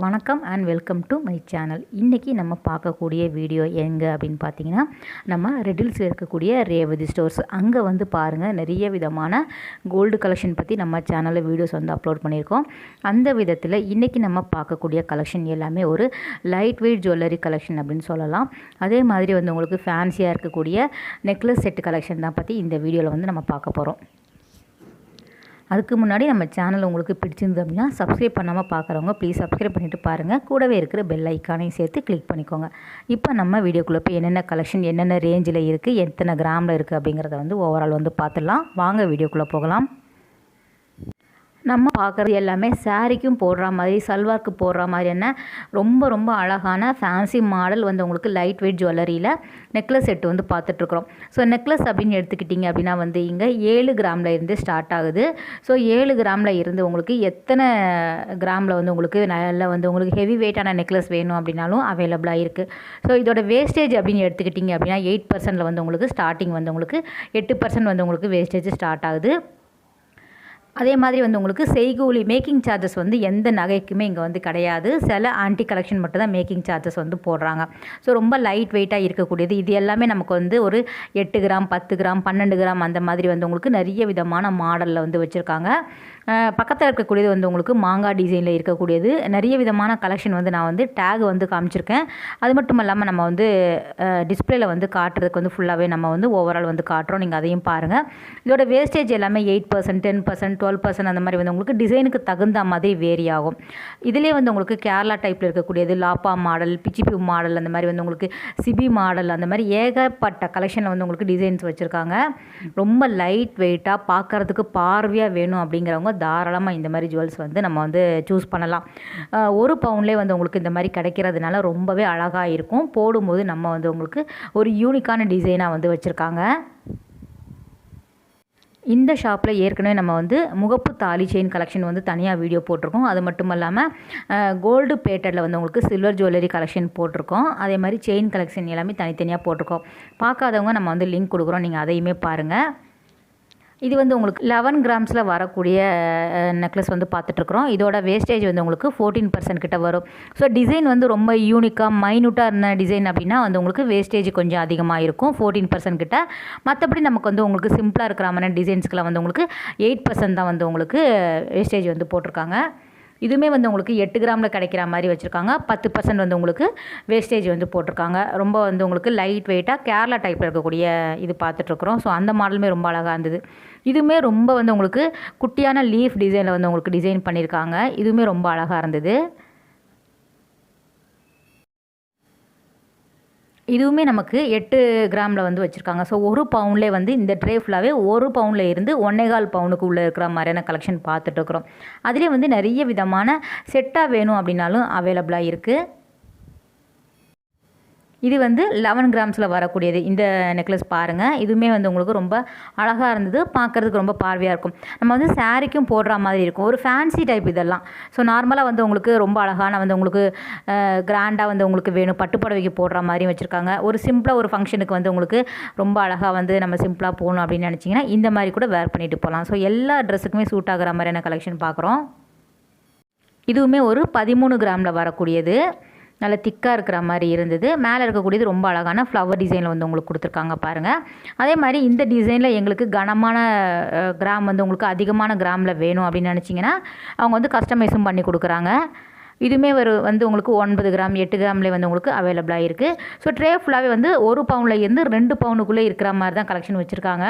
வணக்கம் and welcome to my channel. இன்றைக்கி நம்ம பார்க்கக்கூடிய வீடியோ எங்கே அப்படின்னு பார்த்தீங்கன்னா, நம்ம ரெட்டில்ஸில் இருக்கக்கூடிய ரேவதி ஸ்டோர்ஸ். அங்கே வந்து பாருங்கள், நிறைய விதமான கோல்டு கலெக்ஷன் பற்றி நம்ம சேனலில் வீடியோஸ் வந்து அப்லோட் பண்ணியிருக்கோம். அந்த விதத்தில் இன்றைக்கி நம்ம பார்க்கக்கூடிய கலெக்ஷன் எல்லாமே ஒரு லைட் வெயிட் ஜுவல்லரி கலெக்ஷன் அப்படின்னு சொல்லலாம். அதே மாதிரி வந்து உங்களுக்கு ஃபேன்சியாக இருக்கக்கூடிய நெக்லஸ் செட் கலெக்ஷன் தான் பற்றி இந்த வீடியோவில் வந்து நம்ம பார்க்க போகிறோம். அதுக்கு முன்னாடி நம்ம சேனல் உங்களுக்கு பிடிச்சிருந்து அப்படின்னா சப்ஸ்கிரைப் பண்ணாமல் பார்க்குறவங்க ப்ளீஸ் சப்ஸ்கிரைப் பண்ணிவிட்டு பாருங்கள். கூடவே இருக்கிற பெல் ஐக்கானையும் சேர்த்து கிளிக் பண்ணிக்கோங்க. இப்போ நம்ம வீடியோக்குள்ளே போய் என்னென்ன கலெக்ஷன் என்னென்ன ரேஞ்சில் இருக்குது, எத்தனை கிராமில் இருக்குது அப்படிங்கிறத வந்து ஓவரால் வந்து பார்த்துடலாம். வாங்க வீடியோக்குள்ளே போகலாம். நம்ம பார்க்குறது எல்லாமே சாரிக்கும் போடுற மாதிரி, சல்வாருக்கு போடுற மாதிரியான ரொம்ப ரொம்ப அழகான ஃபேன்சி மாடல் வந்து உங்களுக்கு லைட் வெயிட் ஜுவல்லரியில் நெக்லஸ் செட்டு வந்து பார்த்துட்ருக்குறோம். ஸோ நெக்லஸ் அப்படின்னு எடுத்துக்கிட்டிங்க அப்படின்னா வந்து இங்கே 7 கிராமில் இருந்து ஸ்டார்ட் ஆகுது. ஸோ 7 கிராமில் இருந்து உங்களுக்கு எத்தனை கிராமில் வந்து உங்களுக்கு நல்ல வந்து உங்களுக்கு ஹெவி வெயிட்டான நெக்லஸ் வேணும் அப்படின்னாலும் அவைலபிளாக இருக்குது. ஸோ இதோட வேஸ்டேஜ் அப்படின்னு எடுத்துக்கிட்டிங்க அப்படின்னா 8% வந்து உங்களுக்கு ஸ்டார்டிங் வந்து உங்களுக்கு 8% வந்து உங்களுக்கு வேஸ்டேஜ் ஸ்டார்ட் ஆகுது. அதே மாதிரி வந்து உங்களுக்கு செய்கூலி மேக்கிங் சார்ஜஸ் வந்து எந்த நகைக்குமே இங்கே வந்து கிடையாது. சில ஆன்டி கலெக்ஷன் மட்டும் தான் மேக்கிங் சார்ஜஸ் வந்து போடுறாங்க. ஸோ ரொம்ப லைட் வெயிட்டாக இருக்கக்கூடியது இது எல்லாமே நமக்கு வந்து ஒரு 8 கிராம் 10 கிராம் 12 கிராம் அந்த மாதிரி வந்து உங்களுக்கு நிறைய விதமான மாடலில் வந்து வச்சுருக்காங்க. பக்கத்தில் இருக்கக்கூடியது வந்து உங்களுக்கு மாங்காய் டிசைனில் இருக்கக்கூடியது நிறைய விதமான கலெக்ஷன் வந்து நான் வந்து டேக் வந்து காமிச்சிருக்கேன். அது மட்டும் இல்லாமல் நம்ம வந்து டிஸ்பிளேல வந்து காட்டுறதுக்கு வந்து ஃபுல்லாகவே நம்ம வந்து ஓவரால் வந்து காட்டுறோம். நீங்கள் அதையும் பாருங்கள். இதோட வேஸ்டேஜ் எல்லாமே 8%, 10%, 12% அந்த மாதிரி வந்து உங்களுக்கு டிசைனுக்கு தகுந்த மாதிரி வேரி ஆகும். இதிலே வந்து உங்களுக்கு கேரளா டைப்பில் இருக்கக்கூடியது லாப்பா மாடல், பிச்சிபி மாடல், அந்த மாதிரி வந்து உங்களுக்கு சிபி மாடல், அந்த மாதிரி ஏகப்பட்ட கலெக்ஷனில் வந்து உங்களுக்கு டிசைன்ஸ் வச்சுருக்காங்க. ரொம்ப லைட் வெயிட்டாக பார்க்குறதுக்கு பார்வையாக வேணும் அப்படிங்கிறவங்க தாராளமாக இந்த மாதிரி ஜுவல்ஸ் வந்து நம்ம வந்து சூஸ் பண்ணலாம். ஒரு பவுன்லேயே வந்து உங்களுக்கு இந்த மாதிரி கிடைக்கிறதுனால ரொம்பவே அழகாக இருக்கும். போடும்போது நம்ம வந்து உங்களுக்கு ஒரு யூனிக்கான டிசைனாக வந்து வச்சுருக்காங்க. இந்த ஷாப்பில் ஏற்கனவே நம்ம வந்து முகப்பு தாலி செயின் கலெக்ஷன் வந்து தனியாக வீடியோ போட்டிருக்கோம். அது மட்டும் இல்லாமல் கோல்டு பேட்டரில் வந்து உங்களுக்கு சில்வர் ஜுவல்லரி கலெக்ஷன் போட்டிருக்கோம். அதே மாதிரி செயின் கலெக்ஷன் எல்லாமே தனித்தனியாக போட்டிருக்கோம். பார்க்காதவங்க நம்ம வந்து லிங்க் கொடுக்குறோம், நீங்கள் அதையுமே பாருங்கள். இது வந்து உங்களுக்கு 11 கிராம்ஸில் வரக்கூடிய நெக்லஸ் வந்து பார்த்துட்ருக்குறோம். இதோட வேஸ்டேஜ் வந்து உங்களுக்கு 14% கிட்ட வரும். ஸோ டிசைன் வந்து ரொம்ப யூனிக்காக மைனூட்டாக இருந்த டிசைன் அப்படின்னா வந்து உங்களுக்கு வேஸ்டேஜ் கொஞ்சம் அதிகமாக இருக்கும், 14% கிட்ட. மற்றபடி நமக்கு வந்து உங்களுக்கு சிம்பிளாக இருக்கிற மாதிரி டிசைன்ஸ்க்கெலாம் வந்து உங்களுக்கு 8% தான் வந்து உங்களுக்கு வேஸ்டேஜ் வந்து போட்டிருக்காங்க. இதுவுமே வந்து உங்களுக்கு 8 கிராமில் கிடைக்கிற மாதிரி வச்சுருக்காங்க. 10% வந்து உங்களுக்கு வேஸ்டேஜ் வந்து போட்டிருக்காங்க. ரொம்ப வந்து உங்களுக்கு லைட் வெயிட்டாக கேரளா டைப்பில் இருக்கக்கூடிய இது பார்த்துட்ருக்குறோம். ஸோ அந்த மாடலுமே ரொம்ப அழகாக இருந்தது. இதுவுமே ரொம்ப வந்து உங்களுக்கு குட்டியான லீஃப் டிசைனில் வந்து உங்களுக்கு டிசைன் பண்ணியிருக்காங்க. இதுவுமே ரொம்ப அழகாக இருந்தது. இதுவுமே நமக்கு 8 கிராமில் வந்து வச்சுருக்காங்க. ஸோ ஒரு பவுன்லேயே வந்து இந்த ட்ரே ஃபுல்லாகவே 1 பவுனில் இருந்து 1.25 பவுனுக்கு உள்ளே இருக்கிற மாதிரியான கலெக்ஷன் பார்த்துட்ருக்குறோம். அதிலே வந்து நிறைய விதமான செட்டாக வேணும் அப்படின்னாலும் அவைலபிளாக இருக்குது. இது வந்து 11 கிராம்ஸில் வரக்கூடியது. இந்த நெக்லஸ் பாருங்கள், இதுவுமே வந்து உங்களுக்கு ரொம்ப அழகாக இருந்தது. பார்க்குறதுக்கு ரொம்ப பார்வையாக இருக்கும். நம்ம வந்து சாரிக்கும் போடுற மாதிரி இருக்கும். ஒரு ஃபேன்சி டைப் இதெல்லாம். ஸோ நார்மலாக வந்து உங்களுக்கு ரொம்ப அழகான வந்து உங்களுக்கு கிராண்டாக வந்து உங்களுக்கு வேணும், பட்டுப்புடவைக்கு போடுற மாதிரியும் வச்சுருக்காங்க. ஒரு சிம்பிளாக ஒரு ஃபங்க்ஷனுக்கு வந்து உங்களுக்கு ரொம்ப அழகாக வந்து நம்ம சிம்பிளாக போகணும் அப்படின்னு நினச்சிங்கன்னா இந்த மாதிரி கூட வேர் பண்ணிட்டு போகலாம். ஸோ எல்லா ட்ரெஸ்ஸுக்குமே சூட் ஆகிற மாதிரியான கலெக்ஷன் பார்க்குறோம். இதுவுமே ஒரு 13 கிராமில் வரக்கூடியது. நல்ல திக்காக இருக்கிற மாதிரி இருந்தது. மேலே இருக்கக்கூடியது ரொம்ப அழகான ஃப்ளவர் டிசைனில் வந்து உங்களுக்கு கொடுத்துருக்காங்க பாருங்கள். அதே மாதிரி இந்த டிசைனில் எங்களுக்கு கனமான கிராம் வந்து உங்களுக்கு அதிகமான கிராமில் வேணும் அப்படின்னு நினச்சிங்கன்னா அவங்க வந்து கஸ்டமைஸும் பண்ணி கொடுக்குறாங்க. இதுவுமே வந்து உங்களுக்கு 9 கிராம் 8 கிராம்லேயே வந்து உங்களுக்கு அவைலபிளாக இருக்குது. ஸோ ட்ரே ஃபுல்லாகவே வந்து 1 பவுனில் இருந்து 2 பவுனுக்குள்ளே இருக்கிற மாதிரி தான் கலெக்ஷன் வச்சுருக்காங்க.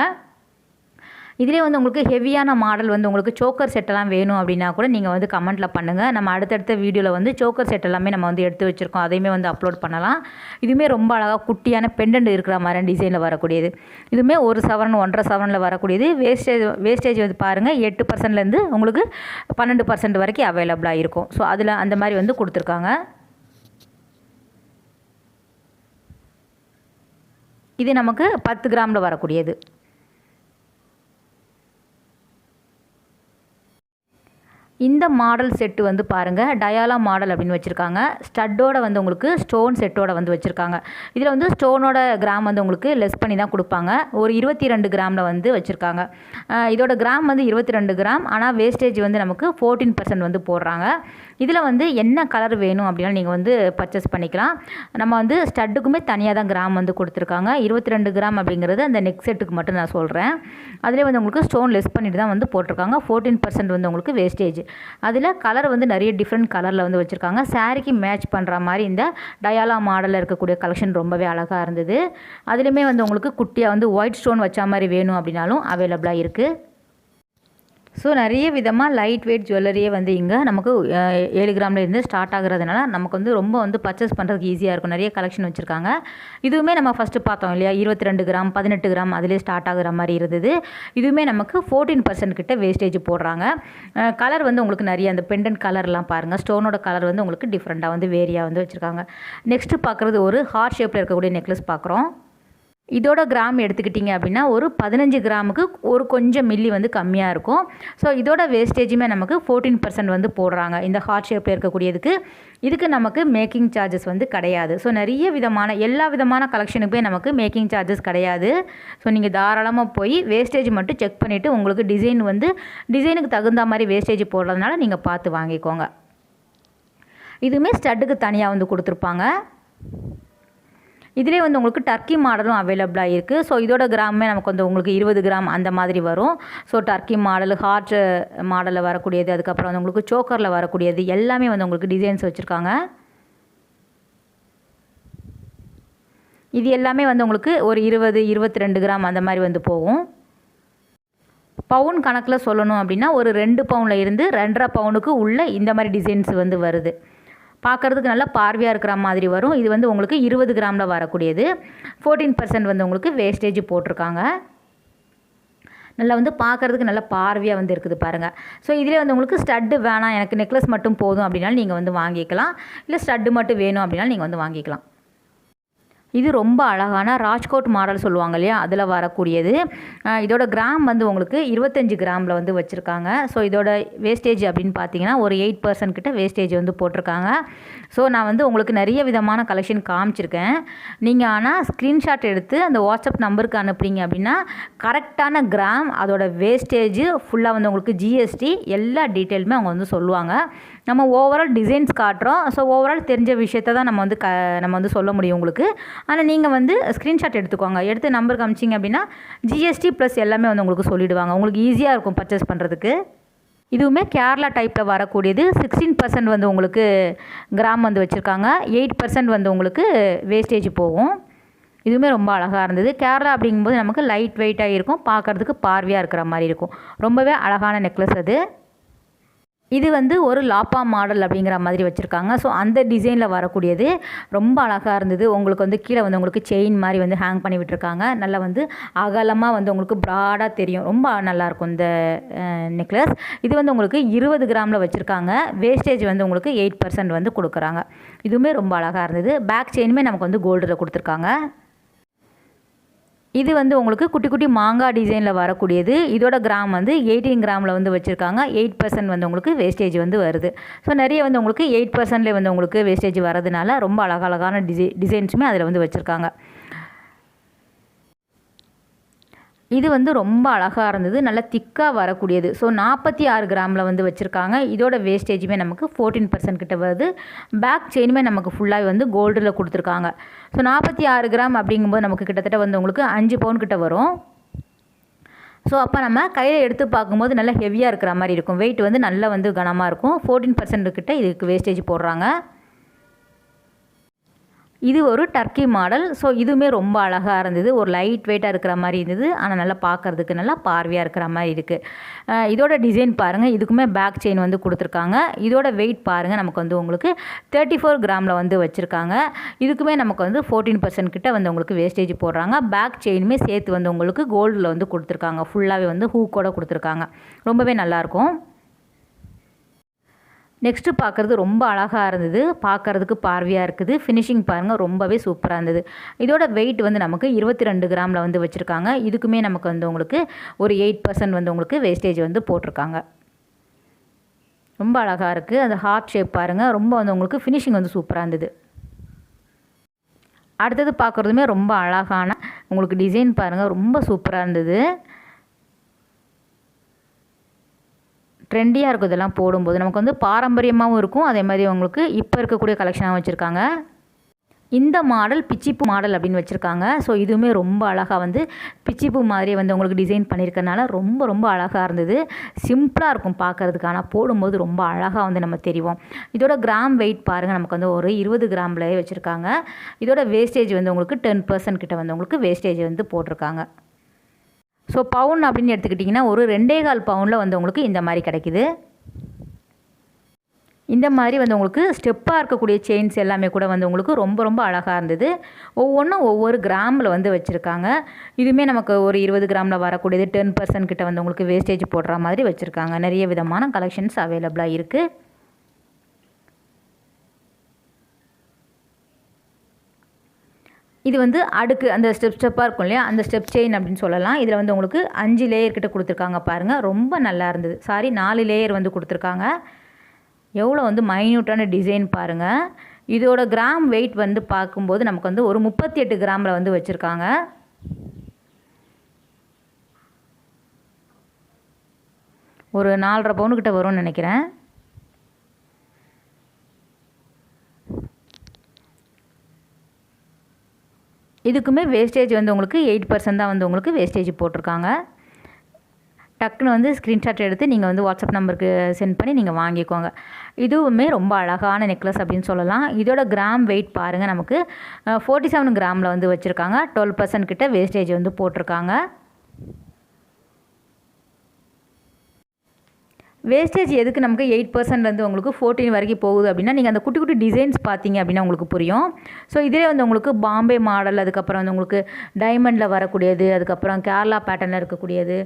இதிலே வந்து உங்களுக்கு ஹெவியான மாடல் வந்து உங்களுக்கு சோக்கர் செட்டெல்லாம் வேணும் அப்படின்னா கூட நீங்கள் வந்து கமெண்ட்டில் பண்ணுங்கள். நம்ம அடுத்தடுத்த வீடியோவில் வந்து சோக்கர் செட் எல்லாமே நம்ம வந்து எடுத்து வச்சுருக்கோம், அதையுமே வந்து அப்லோட் பண்ணலாம். இதுவுமே ரொம்ப அழகாக குட்டியான பெண்டன்ட் இருக்கிற மாதிரி டிசைனில் வரக்கூடியது. இதுவுமே 1 சவரன் 1.5 சவரனில் வரக்கூடியது. வேஸ்டேஜ் வந்து பாருங்கள் 8%லேருந்து உங்களுக்கு 12% வரைக்கும் அவைலபிளாக இருக்கும். ஸோ அதில் அந்த மாதிரி வந்து கொடுத்துருக்காங்க. இது நமக்கு 10 கிராமில் வரக்கூடியது. இந்த மாடல் செட்டு வந்து பாருங்கள் டயாலா மாடல் அப்படின்னு வச்சுருக்காங்க. ஸ்டட்டோட வந்து உங்களுக்கு ஸ்டோன் செட்டோட வந்து வச்சுருக்காங்க. இதில் வந்து ஸ்டோனோட கிராம் வந்து உங்களுக்கு லெஸ் பண்ணி தான் கொடுப்பாங்க. ஒரு 22 கிராமில் வந்து வச்சுருக்காங்க. இதோட கிராம் வந்து 22 கிராம். ஆனால் வேஸ்டேஜ் வந்து நமக்கு 14% வந்து போடுறாங்க. இதில் வந்து என்ன கலர் வேணும் அப்படின்னா நீங்கள் வந்து பர்ச்சேஸ் பண்ணிக்கலாம். நம்ம வந்து ஸ்டட்டுக்குமே தனியாக தான் கிராம் வந்து கொடுத்துருக்காங்க. 22 கிராம் அப்படிங்கிறது அந்த நெக் செட்டுக்கு மட்டும் நான் சொல்கிறேன். அதிலே வந்து உங்களுக்கு ஸ்டோன் லெஸ் பண்ணிட்டு தான் வந்து போட்டிருக்காங்க. 14% வந்து உங்களுக்கு வேஸ்டேஜ். அதில் கலர் வந்து நிறைய டிஃப்ரெண்ட் கலரில் வந்து வச்சுருக்காங்க. சாரீக்கு மேட்ச் பண்ணுற மாதிரி இந்த டயாலா மாடலில் இருக்கக்கூடிய கலெக்ஷன் ரொம்பவே அழகாக இருந்தது. அதுலேயுமே வந்து உங்களுக்கு குட்டியாக வந்து ஒயிட் ஸ்டோன் வச்ச மாதிரி வேணும் அப்படின்னாலும் அவைலபிளாக இருக்குது. ஸோ நிறைய விதமாக லைட் வெயிட் ஜுவல்லரியே வந்து இங்கே நமக்கு 7 கிராமில் இருந்து ஸ்டார்ட் ஆகுறதுனால நமக்கு வந்து ரொம்ப வந்து பர்ச்சேஸ் பண்ணுறதுக்கு ஈஸியாக இருக்கும். நிறைய கலெக்ஷன் வச்சுருக்காங்க. இதுவுமே நம்ம ஃபஸ்ட்டு பார்த்தோம் இல்லையா, 22 கிராம் 18 கிராம் அதிலே ஸ்டார்ட் ஆகுற மாதிரி இருந்தது. இதுவுமே நமக்கு 14% கிட்ட வேஸ்டேஜ் போடுறாங்க. கலர் வந்து உங்களுக்கு நிறைய அந்த பெண்டன்ட் கலர்லாம் பாருங்கள், ஸ்டோனோட கலர் வந்து உங்களுக்கு டிஃப்ரெண்ட்டாக வந்து வேரியாக வந்து வச்சுருக்காங்க. நெக்ஸ்ட்டு பார்க்குறது ஒரு ஹார்ட் ஷேப்பில் இருக்கக்கூடிய நெக்லஸ் பார்க்குறோம். இதோட கிராம் எடுத்துக்கிட்டிங்க அப்படின்னா ஒரு 15 கிராமுக்கு ஒரு கொஞ்சம் மில்லி வந்து கம்மியாக இருக்கும். ஸோ இதோட வேஸ்டேஜுமே நமக்கு 14% வந்து போடுறாங்க இந்த ஹார்ட் ஷேப்பில் இருக்கக்கூடியதுக்கு. இதுக்கு நமக்கு மேக்கிங் சார்ஜஸ் வந்து கிடையாது. ஸோ நிறைய விதமான எல்லா விதமான கலெக்ஷனுக்குமே நமக்கு மேக்கிங் சார்ஜஸ் கிடையாது. ஸோ நீங்கள் தாராளமாக போய் வேஸ்டேஜ் மட்டும் செக் பண்ணிவிட்டு உங்களுக்கு டிசைனுக்கு தகுந்த மாதிரி வேஸ்டேஜ் போடுறதுனால நீங்கள் பார்த்து வாங்கிக்கோங்க. இதுவுமே ஸ்டட்டுக்கு தனியாக வந்து கொடுத்துருப்பாங்க. இதிலே வந்து உங்களுக்கு டர்க்கி மாடலும் அவைலபிளாக இருக்குது. ஸோ இதோட கிராமே நமக்கு வந்து உங்களுக்கு 20 கிராம் அந்த மாதிரி வரும். ஸோ டர்க்கி மாடல், ஹார்ட் மாடலில் வரக்கூடியது, அதுக்கப்புறம் வந்து உங்களுக்கு சோக்கரில் வரக்கூடியது எல்லாமே வந்து உங்களுக்கு டிசைன்ஸ் வச்சுருக்காங்க. இது எல்லாமே வந்து உங்களுக்கு ஒரு 20-22 கிராம் அந்த மாதிரி வந்து போகும். பவுன் கணக்கில் சொல்லணும் அப்படின்னா ஒரு 2 பவுனில் இருந்து 2.5 பவுனுக்கு உள்ள இந்த மாதிரி டிசைன்ஸ் வந்து வருது. பார்க்குறதுக்கு நல்லா பார்வையாக இருக்கிற மாதிரி வரும். இது வந்து உங்களுக்கு 20 கிராமில் வரக்கூடியது. 14% வந்து உங்களுக்கு வேஸ்டேஜ் போட்டிருக்காங்க. நல்லா வந்து பார்க்குறதுக்கு நல்லா பார்வையாக வந்து இருக்குது பாருங்கள். ஸோ இதிலே வந்து உங்களுக்கு ஸ்டட்டு வேணாம், எனக்கு நெக்லஸ் மட்டும் போதும் அப்படின்னாலும் நீங்கள் வந்து வாங்கிக்கலாம். இல்லை ஸ்டட்டு மட்டும் வேணும் அப்படின்னாலும் நீங்கள் வந்து வாங்கிக்கலாம். இது ரொம்ப அழகான ராஜ்கோட் மாடல் சொல்லுவாங்க இல்லையா, அதில் வரக்கூடியது. இதோட கிராம் வந்து உங்களுக்கு 25 கிராமில் வந்து வச்சுருக்காங்க. ஸோ இதோட வேஸ்டேஜ் அப்படின்னு பார்த்தீங்கன்னா ஒரு 8% கிட்ட வேஸ்டேஜ் வந்து போட்டிருக்காங்க. ஸோ நான் வந்து உங்களுக்கு நிறைய விதமான கலெக்ஷன் காமிச்சிருக்கேன். நீங்கள் ஆனால் ஸ்க்ரீன்ஷாட் எடுத்து அந்த வாட்ஸ்அப் நம்பருக்கு அனுப்புறீங்க அப்படின்னா கரெக்டான கிராம், அதோட வேஸ்டேஜ் ஃபுல்லாக வந்து உங்களுக்கு ஜிஎஸ்டி எல்லா டீட்டெயிலுமே அவங்க வந்து சொல்லுவாங்க. நம்ம ஓவரால் டிசைன்ஸ் காட்டுறோம். ஸோ ஓவரால் தெரிஞ்ச விஷயத்தை தான் நம்ம வந்து சொல்ல முடியும் உங்களுக்கு. ஆனால் நீங்கள் வந்து ஸ்க்ரீன்ஷாட் எடுத்துக்கோங்க. எடுத்து நம்பருக்கு அனுப்பிச்சிங்க அப்படின்னா ஜிஎஸ்டி ப்ளஸ் எல்லாமே வந்து உங்களுக்கு சொல்லிவிடுவாங்க. உங்களுக்கு ஈஸியாக இருக்கும் பர்ச்சேஸ் பண்ணுறதுக்கு. இதுவுமே கேரளா டைப்பில் வரக்கூடியது. 16% வந்து உங்களுக்கு கிராம் வந்து வச்சுருக்காங்க. 8% வந்து உங்களுக்கு வேஸ்டேஜ் போகும். இதுவுமே ரொம்ப அழகாக இருந்தது. கேரளா அப்படிங்கும்போது நமக்கு லைட் வெயிட்டாக இருக்கும், பார்க்குறதுக்கு பார்வையாக இருக்கிற மாதிரி இருக்கும். ரொம்பவே அழகான நெக்லஸ் அது. இது வந்து ஒரு லாப்பா மாடல் அப்படிங்கிற மாதிரி வச்சுருக்காங்க. ஸோ அந்த டிசைனில் வரக்கூடியது ரொம்ப அழகாக இருந்தது. உங்களுக்கு வந்து கீழே வந்து உங்களுக்கு செயின் மாதிரி வந்து ஹேங் பண்ணி விட்டுருக்காங்க. நல்லா வந்து அகலமாக வந்து உங்களுக்கு ப்ராடாக தெரியும். ரொம்ப நல்லாயிருக்கும் இந்த நெக்லஸ். இது வந்து உங்களுக்கு 20 கிராமில் வச்சுருக்காங்க. வேஸ்டேஜ் வந்து உங்களுக்கு 8% வந்து கொடுக்குறாங்க. இதுவுமே ரொம்ப அழகாக இருந்தது. பேக் செயினுமே நமக்கு வந்து கோல்டில் கொடுத்துருக்காங்க. இது வந்து உங்களுக்கு குட்டி குட்டி மாங்காய் டிசைனில் வரக்கூடியது. இதோட கிராம் வந்து 18 கிராமில் வந்து வச்சுருக்காங்க. 8% வந்து உங்களுக்கு வேஸ்டேஜ் வந்து வருது. ஸோ நிறைய வந்து உங்களுக்கு 8%லே வந்து உங்களுக்கு வேஸ்டேஜ் வரதுனால ரொம்ப அழகழகான டிசைன்ஸுமே அதில் வந்து வச்சுருக்காங்க. இது வந்து ரொம்ப அழகாக இருந்தது. நல்லா திக்காக வரக்கூடியது. ஸோ 46 கிராமில் வந்து வச்சுருக்காங்க. இதோட வேஸ்டேஜுமே நமக்கு 14% கிட்ட வருது. பேக் செயினுமே நமக்கு ஃபுல்லாக வந்து கோல்டில் கொடுத்துருக்காங்க. ஸோ 46 கிராம் அப்படிங்கும்போது நமக்கு கிட்டத்தட்ட வந்து உங்களுக்கு 5 பவுன் கிட்ட வரும். ஸோ அப்போ நம்ம கையில் எடுத்து பார்க்கும்போது நல்லா ஹெவியாக இருக்கிற மாதிரி இருக்கும். வெயிட் வந்து நல்லா வந்து கனமாக இருக்கும். 14% கிட்ட இதுக்கு வேஸ்டேஜ் போடுறாங்க. இது ஒரு டர்க்கி மாடல். ஸோ இதுவுமே ரொம்ப அழகாக இருந்தது. ஒரு லைட் வெயிட்டாக இருக்கிற மாதிரி இருந்தது. ஆனால் நல்லா பார்க்குறதுக்கு நல்லா பார்வையாக இருக்கிற மாதிரி இருக்குது. இதோட டிசைன் பாருங்கள். இதுக்குமே பேக் செயின் வந்து கொடுத்துருக்காங்க. இதோட வெயிட் பாருங்கள். நமக்கு வந்து உங்களுக்கு 34 கிராமில் வந்து வச்சுருக்காங்க. இதுக்குமே நமக்கு வந்து 14% கிட்ட வந்து உங்களுக்கு வேஸ்டேஜ் போடுறாங்க. பேக் செயினுமே சேர்த்து வந்து உங்களுக்கு கோல்டில் வந்து கொடுத்துருக்காங்க. ஃபுல்லாகவே வந்து ஹூக்கோட கொடுத்துருக்காங்க. ரொம்பவே நல்லாயிருக்கும். நெக்ஸ்ட்டு பார்க்குறது ரொம்ப அழகாக இருந்தது. பார்க்குறதுக்கு பார்வையாக இருக்குது. ஃபினிஷிங் பாருங்கள் ரொம்பவே சூப்பராக இருந்தது. இதோட வெயிட் வந்து நமக்கு 22 கிராமில் வந்து வச்சுருக்காங்க. இதுக்குமே நமக்கு வந்து உங்களுக்கு ஒரு 8% வந்து உங்களுக்கு வேஸ்டேஜ் வந்து போட்டிருக்காங்க. ரொம்ப அழகாக இருக்குது. அந்த ஹார்ட் ஷேப் பாருங்கள், ரொம்ப வந்து உங்களுக்கு ஃபினிஷிங் வந்து சூப்பராக இருந்தது. அடுத்தது பார்க்குறதுமே ரொம்ப அழகான உங்களுக்கு டிசைன் பாருங்கள், ரொம்ப சூப்பராக இருந்தது. ட்ரெண்டியாக இருக்கும் இதெல்லாம் போடும்போது. நமக்கு வந்து பாரம்பரியமாகவும் இருக்கும், அதே மாதிரி உங்களுக்கு இப்போ இருக்கக்கூடிய கலெக்ஷனாகவும் வச்சுருக்காங்க. இந்த மாடல் பிச்சிப்பூ மாடல் அப்படின்னு வச்சுருக்காங்க. ஸோ இதுவுமே ரொம்ப அழகாக வந்து பிச்சிப்பூ மாதிரியே வந்து உங்களுக்கு டிசைன் பண்ணியிருக்கனால ரொம்ப ரொம்ப அழகாக இருந்தது. சிம்பிளாக இருக்கும் பார்க்குறதுக்கு, ஆனால் போடும்போது ரொம்ப அழகாக வந்து நம்ம தெரிவோம். இதோட கிராம் வெயிட் பாருங்கள், நமக்கு வந்து ஒரு 20 கிராம்லேயே வச்சுருக்காங்க. இதோட வேஸ்டேஜ் வந்து உங்களுக்கு 10% கிட்ட வந்து உங்களுக்கு வேஸ்டேஜ் வந்து போட்டிருக்காங்க. ஸோ பவுன் அப்படின்னு எடுத்துக்கிட்டிங்கன்னா ஒரு 2.25 பவுனில் வந்து உங்களுக்கு இந்த மாதிரி கிடைக்குது. இந்த மாதிரி வந்து உங்களுக்கு ஸ்டெப்பாக இருக்கக்கூடிய செயின்ஸ் எல்லாமே கூட வந்து உங்களுக்கு ரொம்ப ரொம்ப அழகாக இருந்தது. ஒவ்வொன்றும் ஒவ்வொரு கிராமில் வந்து வச்சுருக்காங்க. இதுவுமே நமக்கு ஒரு 20 கிராமில் வரக்கூடியது, 10% கிட்ட வந்து உங்களுக்கு வேஸ்டேஜ் போடுற மாதிரி வச்சுருக்காங்க. நிறைய விதமான கலெக்ஷன்ஸ் அவைலபிளாக இருக்குது. இது வந்து அடுக்கு அந்த ஸ்டெப்பாக இருக்கும் இல்லையா, அந்த ஸ்டெப் செயின் அப்படின்னு சொல்லலாம். இதில் வந்து உங்களுக்கு 5 லேயர் கிட்ட கொடுத்துருக்காங்க பாருங்கள், ரொம்ப நல்லா இருந்தது. 4 லேயர் வந்து கொடுத்துருக்காங்க. எவ்வளோ வந்து மைன்யூட்டான டிசைன் பாருங்கள். இதோட கிராம் வெயிட் வந்து பார்க்கும்போது நமக்கு வந்து ஒரு 38 கிராமில் வந்து வச்சுருக்காங்க. ஒரு 4.5 பவுனுக்கிட்ட வரும்னு நினைக்கிறேன். இதுக்குமே வேஸ்டேஜ் வந்து உங்களுக்கு 8% தான் வந்து உங்களுக்கு வேஸ்டேஜ் போட்டிருக்காங்க. டக்குன்னு வந்து ஸ்க்ரீன்ஷாட் எடுத்து நீங்கள் வந்து வாட்ஸ்அப் நம்பருக்கு சென்ட் பண்ணி நீங்கள் வாங்கிக்கோங்க. இதுவுமே ரொம்ப அழகான நெக்லஸ் அப்படின்னு சொல்லலாம். இதோட கிராம் வெயிட் பாருங்கள், நமக்கு 47 கிராமில் வந்து வச்சுருக்காங்க. 12% கிட்ட வேஸ்டேஜ் வந்து போட்டிருக்காங்க. வேஸ்டேஜ் எதுக்கு நமக்கு 8% வந்து உங்களுக்கு 14 வரைக்கும் போகுது அப்படின்னா, நீங்கள் அந்த குட்டி குட்டி டிசைன்ஸ் பார்த்தீங்க அப்படின்னா உங்களுக்கு புரியும். ஸோ இதிலே வந்து உங்களுக்கு பாம்பே மாடல், அதுக்கப்புறம் வந்து உங்களுக்கு டைமண்டில் வரக்கூடியது, அதுக்கப்புறம் கேரளா பேட்டர்னில் இருக்கக்கூடியது,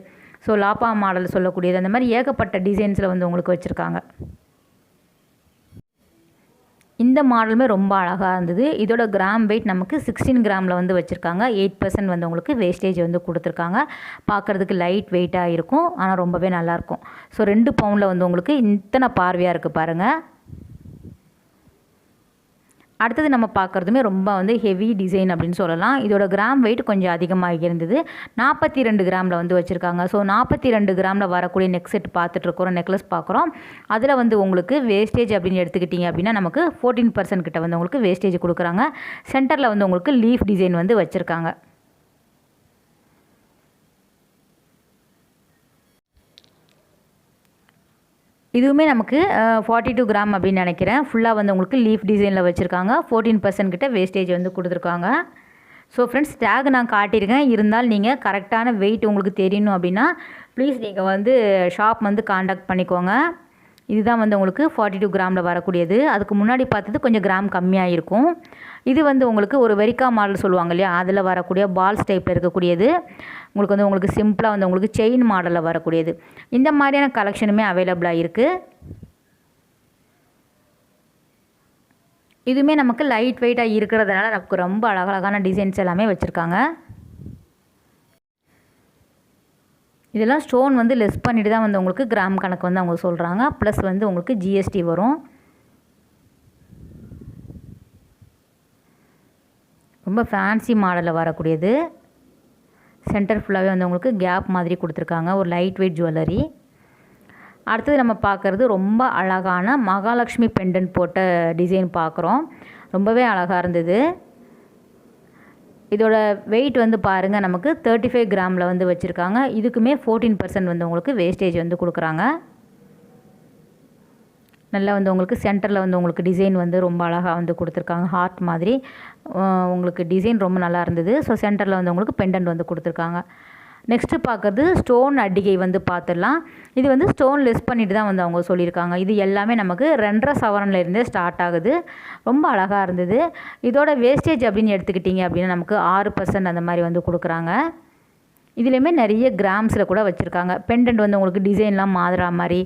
ஸோ லாப்பா மாடல் சொல்லக்கூடியது, அந்த மாதிரி ஏகப்பட்ட டிசைன்ஸில் வந்து உங்களுக்கு வச்சுருக்காங்க. இந்த மாடலுமே ரொம்ப அழகாக இருந்தது. இதோட கிராம் வெயிட் நமக்கு 16 கிராமில் வந்து வச்சுருக்காங்க. 8% வந்து உங்களுக்கு வேஸ்டேஜ் வந்து கொடுத்துருக்காங்க. பார்க்குறதுக்கு லைட் வெயிட்டாக இருக்கும், ஆனால் ரொம்பவே நல்லாயிருக்கும். ஸோ 2 பவுனில் வந்து உங்களுக்கு இத்தனை பார்வையாக இருக்குது பாருங்கள். அடுத்தது நம்ம பார்க்குறதுமே ரொம்ப வந்து ஹெவி டிசைன் அப்படின்னு சொல்லலாம். இதோட கிராம் வெயிட் கொஞ்சம் அதிகமாக இருந்தது. 42 கிராமில் வந்து வச்சுருக்காங்க. ஸோ 42 கிராமில் வரக்கூடிய நெக் செட் பார்த்துட்ருக்குறோம், நெக்லஸ் பார்க்குறோம். அதில் வந்து உங்களுக்கு வேஸ்டேஜ் அப்படின்னு எடுத்துக்கிட்டிங்க அப்படின்னா நமக்கு 14% கிட்ட வந்து உங்களுக்கு வேஸ்டேஜ் கொடுக்குறாங்க. சென்டரில் வந்து உங்களுக்கு லீஃப் டிசைன் வந்து வச்சுருக்காங்க. இதுவுமே நமக்கு 42 கிராம் அப்படின்னு நினைக்கிறேன். ஃபுல்லாக வந்து உங்களுக்கு லீஃப் டிசைனில் வச்சுருக்காங்க. 14% கிட்ட வேஸ்டேஜ் வந்து கொடுத்துருக்காங்க. ஸோ ஃப்ரெண்ட்ஸ், டேக் நான் காட்டியிருக்கேன். இருந்தாலும் நீங்கள் கரெக்டான வெயிட் உங்களுக்கு தெரியணும் அப்படின்னா ப்ளீஸ் நீங்கள் வந்து ஷாப் வந்து காண்டாக்ட் பண்ணிக்கோங்க. இதுதான் வந்து உங்களுக்கு 42 கிராமில் வரக்கூடியது. அதுக்கு முன்னாடி பார்த்தது கொஞ்சம் கிராம் கம்மியாக இருக்கும். இது வந்து உங்களுக்கு ஒரு வெரிக்கா மாடல் சொல்லுவாங்க இல்லையா, அதில் வரக்கூடிய பால்ஸ் டைப்பில் இருக்கக்கூடியது. உங்களுக்கு சிம்பிளாக வந்து உங்களுக்கு செயின் மாடலில் வரக்கூடியது. இந்த மாதிரியான கலெக்ஷனுமே அவைலபிளாக இருக்குது. இதுவுமே நமக்கு லைட் வெயிட்டாக இருக்கிறதுனால நமக்கு ரொம்ப அழகழகான டிசைன்ஸ் எல்லாமே வச்சுருக்காங்க. இதெல்லாம் ஸ்டோன் வந்து லெஸ் பண்ணிட்டு தான் வந்து உங்களுக்கு கிராம் கணக்கு வந்து அவங்க சொல்கிறாங்க. ப்ளஸ் வந்து உங்களுக்கு ஜிஎஸ்டி வரும். ரொம்ப ஃபேன்சி மாடலில் வரக்கூடியது. சென்டர் ஃபுல்லாகவே வந்து உங்களுக்கு கேப் மாதிரி கொடுத்துருக்காங்க. ஒரு லைட் வெயிட் ஜுவல்லரி. அடுத்தது நம்ம பார்க்குறது ரொம்ப அழகான மகாலட்சுமி பெண்டன்ட் போட்ட டிசைன் பார்க்குறோம். ரொம்பவே அழகாக இருந்தது. இதோட வெயிட் வந்து பாருங்கள், நமக்கு 35 கிராமில் வந்து வச்சுருக்காங்க. இதுக்குமே 14% வந்து உங்களுக்கு வேஸ்டேஜ் வந்து கொடுக்குறாங்க. நல்லா வந்து உங்களுக்கு சென்டரில் வந்து உங்களுக்கு டிசைன் வந்து ரொம்ப அழகாக வந்து கொடுத்துருக்காங்க. ஹார்ட் மாதிரி உங்களுக்கு டிசைன் ரொம்ப நல்லா இருந்தது. ஸோ சென்டரில் வந்து உங்களுக்கு பெண்டன்ட் வந்து கொடுத்துருக்காங்க. நெக்ஸ்ட்டு பார்க்குறது ஸ்டோன் அடிகை வந்து பார்த்துடலாம். இது வந்து ஸ்டோன் லெஸ் பண்ணிட்டு தான் வந்து அவங்க சொல்லியிருக்காங்க. இது எல்லாமே நமக்கு 2.5 சவரன்லேருந்தே ஸ்டார்ட் ஆகுது. ரொம்ப அழகாக இருந்தது. இதோட வேஸ்டேஜ் அப்படின்னு எடுத்துக்கிட்டிங்க அப்படின்னா நமக்கு 6% அந்த மாதிரி வந்து கொடுக்குறாங்க. இதுலேயுமே நிறைய கிராம்ஸில் கூட வச்சுருக்காங்க. பெண்டன்ட் வந்து உங்களுக்கு டிசைன்லாம் மாறுற மாதிரி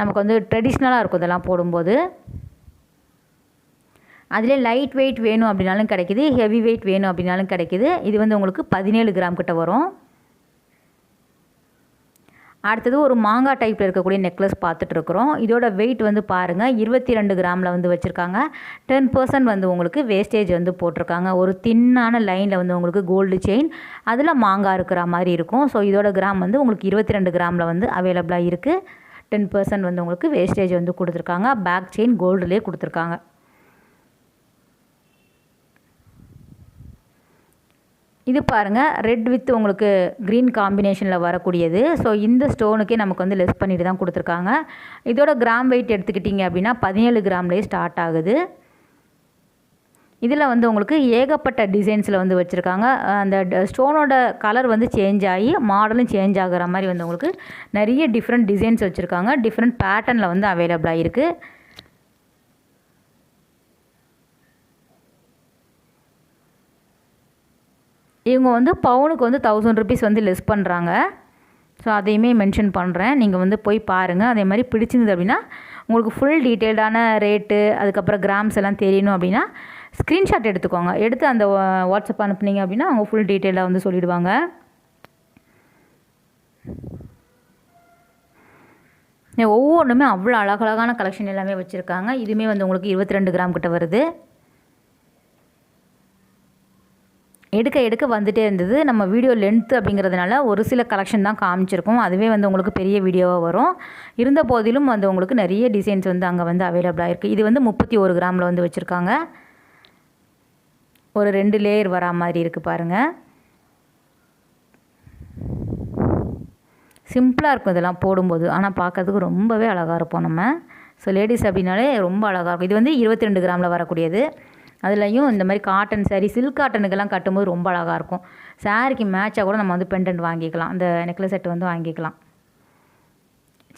நமக்கு வந்து ட்ரெடிஷ்னலாக இருக்கும் இதெல்லாம் போடும்போது. அதிலே லைட் வெயிட் வேணும் அப்படின்னாலும் கிடைக்கிது, ஹெவி வெயிட் வேணும் அப்படின்னாலும் கிடைக்கிது. இது வந்து உங்களுக்கு 17 கிராம் கிட்ட வரும். அடுத்தது ஒரு மாங்காய் டைப்பில் இருக்கக்கூடிய நெக்லஸ் பார்த்துட்ருக்குறோம். இதோட வெயிட் வந்து பாருங்கள் 22 கிராமில் வந்து வச்சுருக்காங்க. 10% வந்து உங்களுக்கு வேஸ்டேஜ் வந்து போட்டிருக்காங்க. ஒரு தின்னான லைனில் வந்து உங்களுக்கு கோல்டு செயின், அதில் மாங்காய் இருக்கிற மாதிரி இருக்கும். ஸோ இதோட கிராம் வந்து உங்களுக்கு 22 கிராமில் வந்து அவைலபிளாக இருக்குது. 10% வந்து உங்களுக்கு வேஸ்டேஜ் வந்து கொடுத்துருக்காங்க. பேக் செயின் கோல்டுலேயே கொடுத்துருக்காங்க. இது பாருங்கள் ரெட் வித் உங்களுக்கு க்ரீன் காம்பினேஷனில் வரக்கூடியது. ஸோ இந்த ஸ்டோனுக்கே நமக்கு வந்து லெஸ் பண்ணிட்டு தான் கொடுத்துருக்காங்க. இதோட கிராம் வெயிட் எடுத்துக்கிட்டிங்க அப்படின்னா 17 கிராம்லேயே ஸ்டார்ட் ஆகுது. இதில் வந்து உங்களுக்கு ஏகப்பட்ட டிசைன்ஸில் வந்து வச்சுருக்காங்க. அந்த ஸ்டோனோட கலர் வந்து சேஞ்ச் ஆகி மாடலும் சேஞ்ச் ஆகிற மாதிரி வந்து உங்களுக்கு நிறைய டிஃப்ரெண்ட் டிசைன்ஸ் வச்சுருக்காங்க. டிஃப்ரெண்ட் பேட்டர்னில் வந்து அவைலபிளாக இருக்குது. இவங்க வந்து பவுனுக்கு வந்து 1000 ருபீஸ் வந்து லெஸ் பண்ணுறாங்க. ஸோ அதையுமே மென்ஷன் பண்ணுறேன். நீங்கள் வந்து போய் பாருங்கள். அதே மாதிரி பிடிச்சிருந்தது அப்படின்னா உங்களுக்கு ஃபுல் டீட்டெயில்டான ரேட்டு, அதுக்கப்புறம் கிராம்ஸ் எல்லாம் தெரியணும் அப்படின்னா ஸ்க்ரீன்ஷாட் எடுத்துக்கோங்க. எடுத்து அந்த வாட்ஸ்அப் அனுப்புனீங்க அப்படின்னா அவங்க ஃபுல் டீட்டெயிலாக வந்து சொல்லிவிடுவாங்க. ஒவ்வொன்றுமே அவ்வளோ அழகழகான கலெக்ஷன் எல்லாமே வச்சுருக்காங்க. இதுவுமே வந்து உங்களுக்கு 22 கிராம் கிட்ட வருது. எடுக்க வந்துகிட்டே இருந்தது. நம்ம வீடியோ லென்த்து அப்படிங்கிறதுனால ஒரு சில கலெக்ஷன் தான் காமிச்சிருக்கோம். அதுவே வந்து உங்களுக்கு பெரிய வீடியோவாக வரும். இருந்த போதிலும் வந்து உங்களுக்கு நிறைய டிசைன்ஸ் வந்து அங்கே வந்து அவைலபிளாக இருக்குது. இது வந்து 31 கிராமில் வந்து வச்சுருக்காங்க. ஒரு 2 லேயர் வரா மாதிரி இருக்குது பாருங்கள். சிம்பிளாக இருக்கும் இதெல்லாம் போடும்போது. ஆனால் பார்க்கறதுக்கு ரொம்பவே அழகாக இருப்போம் நம்ம. ஸோ லேடிஸ் அப்படின்னாலே ரொம்ப அழகாக இருக்கும். இது வந்து 22 கிராமில் வரக்கூடியது. அதுலேயும் இந்த மாதிரி காட்டன் சாரீ, சில்க் காட்டனுக்கெல்லாம் கட்டும்போது ரொம்ப அழகாக இருக்கும். சாரீக்கு மேட்சாக கூட நம்ம வந்து பெண்டன்ட் வாங்கிக்கலாம். அந்த நெக்லஸ் செட் வந்து வாங்கிக்கலாம்.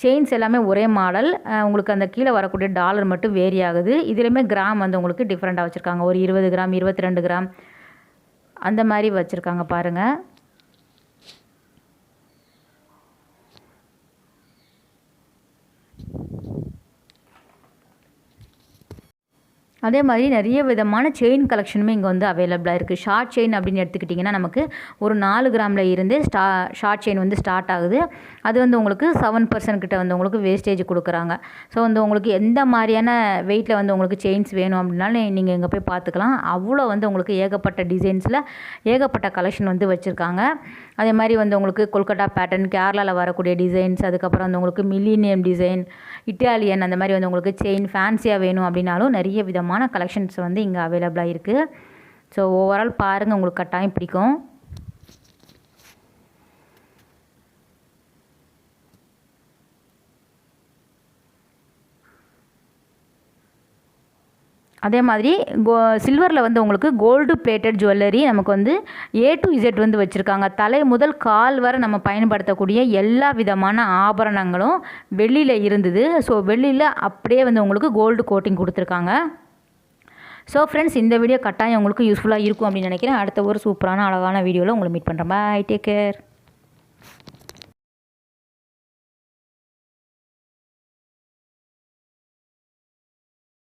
செயின்ஸ் எல்லாமே ஒரே மாடல். உங்களுக்கு அந்த கீழே வரக்கூடிய டாலர் மட்டும் வேரி ஆகுது. இதுலேயுமே கிராம் வந்து உங்களுக்கு டிஃப்ரெண்ட்டாக வச்சுருக்காங்க. ஒரு 20 கிராம், 22 கிராம் அந்த மாதிரி வச்சுருக்காங்க பாருங்கள். அதே மாதிரி நிறைய விதமான செயின் கலெக்ஷனுமே இங்கே வந்து அவைலபிளாக இருக்குது. ஷார்ட் செயின் அப்படின்னு எடுத்துக்கிட்டிங்கன்னா நமக்கு ஒரு 4 கிராமில் இருந்தே ஷார்ட் செயின் வந்து ஸ்டார்ட் ஆகுது. அது வந்து உங்களுக்கு 7% கிட்ட வந்து உங்களுக்கு வேஸ்டேஜ் கொடுக்குறாங்க. ஸோ வந்து உங்களுக்கு எந்த மாதிரியான வெயிட்டில் வந்து உங்களுக்கு செயின்ஸ் வேணும் அப்படின்னாலும் நீங்கள் இங்கே போய் பார்த்துக்கலாம். அவ்வளோ வந்து உங்களுக்கு ஏகப்பட்ட டிசைன்ஸில் ஏகப்பட்ட கலெக்ஷன் வந்து வச்சுருக்காங்க. அதே மாதிரி வந்து உங்களுக்கு கொல்கட்டா பேட்டர்ன், கேரளாவில் வரக்கூடிய டிசைன்ஸ், அதுக்கப்புறம் வந்து உங்களுக்கு மில்லினியம் டிசைன், இட்டாலியன், அந்த மாதிரி வந்து உங்களுக்கு செயின் ஃபேன்சியாக வேணும் அப்படின்னாலும் நிறைய விதமான கலெக்ஷன்ஸ் வந்து இங்கே அவைலபிளாக இருக்குது. ஸோ ஓவரால் பாருங்கள், உங்களுக்கு கட்டாயம் பிடிக்கும். அதே மாதிரி சில்வரில் வந்து உங்களுக்கு கோல்டு பிளேட்டட் ஜுவல்லரி நமக்கு வந்து A to Z வந்து வச்சுருக்காங்க. தலை முதல் கால் வரை நம்ம பயன்படுத்தக்கூடிய எல்லா விதமான ஆபரணங்களும் வெள்ளியில் இருந்தது. ஸோ வெள்ளியில் அப்படியே வந்து உங்களுக்கு கோல்டு கோட்டிங் கொடுத்துருக்காங்க. ஸோ ஃப்ரெண்ட்ஸ், இந்த வீடியோ கட்டாயம் உங்களுக்கு யூஸ்ஃபுல்லாக இருக்கும் அப்படின்னு நினைக்கிறேன். அடுத்த ஒரு சூப்பரான அழகான வீடியோவில் உங்களை மீட் பண்ணுறேன். Bye, take care.